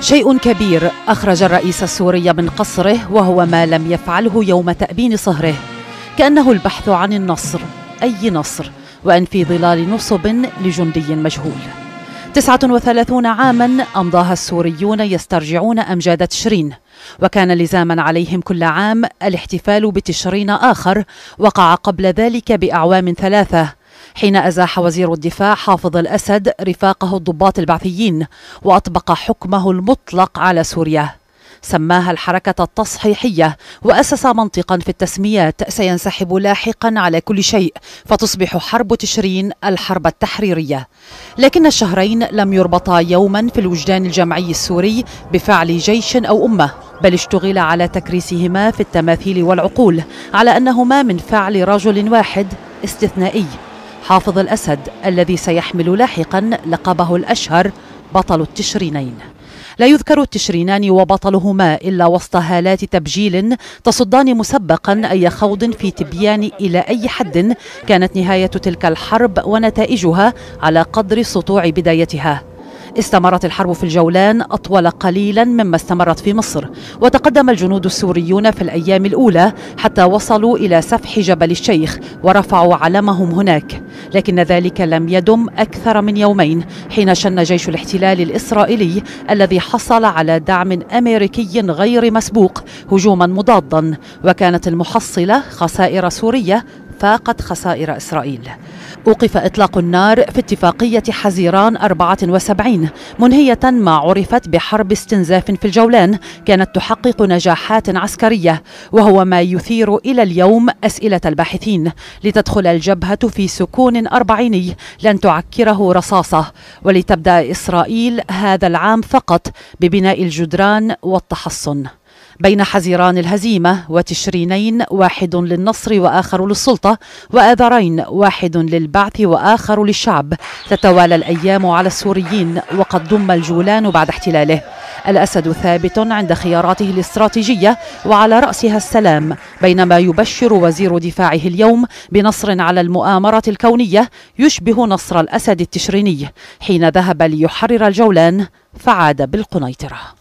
شيء كبير أخرج الرئيس السوري من قصره، وهو ما لم يفعله يوم تأبين صهره، كأنه البحث عن النصر، أي نصر، وأن في ظلال نصب لجندي مجهول. 39 عاما أمضاها السوريون يسترجعون أمجاد تشرين، وكان لزاما عليهم كل عام الاحتفال بتشرين آخر وقع قبل ذلك بأعوام 3، حين أزاح وزير الدفاع حافظ الأسد رفاقه الضباط البعثيين وأطبق حكمه المطلق على سوريا. سماها الحركة التصحيحية، وأسس منطقا في التسميات سينسحب لاحقا على كل شيء، فتصبح حرب تشرين الحرب التحريرية. لكن الشهرين لم يربطا يوما في الوجدان الجمعي السوري بفعل جيش أو أمة، بل اشتغل على تكريسهما في التماثيل والعقول على أنهما من فعل رجل واحد استثنائي، حافظ الأسد، الذي سيحمل لاحقا لقبه الأشهر بطل التشرينين. لا يذكر التشرينان وبطلهما إلا وسط هالات تبجيل تصدان مسبقا أي خوض في تبيان إلى أي حد كانت نهاية تلك الحرب ونتائجها على قدر سطوع بدايتها. استمرت الحرب في الجولان أطول قليلا مما استمرت في مصر، وتقدم الجنود السوريون في الأيام الأولى حتى وصلوا إلى سفح جبل الشيخ ورفعوا علمهم هناك، لكن ذلك لم يدم أكثر من يومين، حين شن جيش الاحتلال الإسرائيلي الذي حصل على دعم أمريكي غير مسبوق هجوما مضادا، وكانت المحصلة خسائر سورية فاقت خسائر إسرائيل. أوقف إطلاق النار في اتفاقية حزيران 74 منهية ما عرفت بحرب استنزاف في الجولان، كانت تحقق نجاحات عسكرية، وهو ما يثير إلى اليوم أسئلة الباحثين، لتدخل الجبهة في سكون أربعيني لن تعكره رصاصة، ولتبدأ إسرائيل هذا العام فقط ببناء الجدران والتحصن. بين حزيران الهزيمة وتشرينين، واحد للنصر وآخر للسلطة، وآذرين، واحد للبعث وآخر للشعب، تتوالى الأيام على السوريين وقد ضم الجولان بعد احتلاله. الأسد ثابت عند خياراته الاستراتيجية وعلى رأسها السلام، بينما يبشر وزير دفاعه اليوم بنصر على المؤامرة الكونية يشبه نصر الأسد التشريني حين ذهب ليحرر الجولان فعاد بالقنيطرة.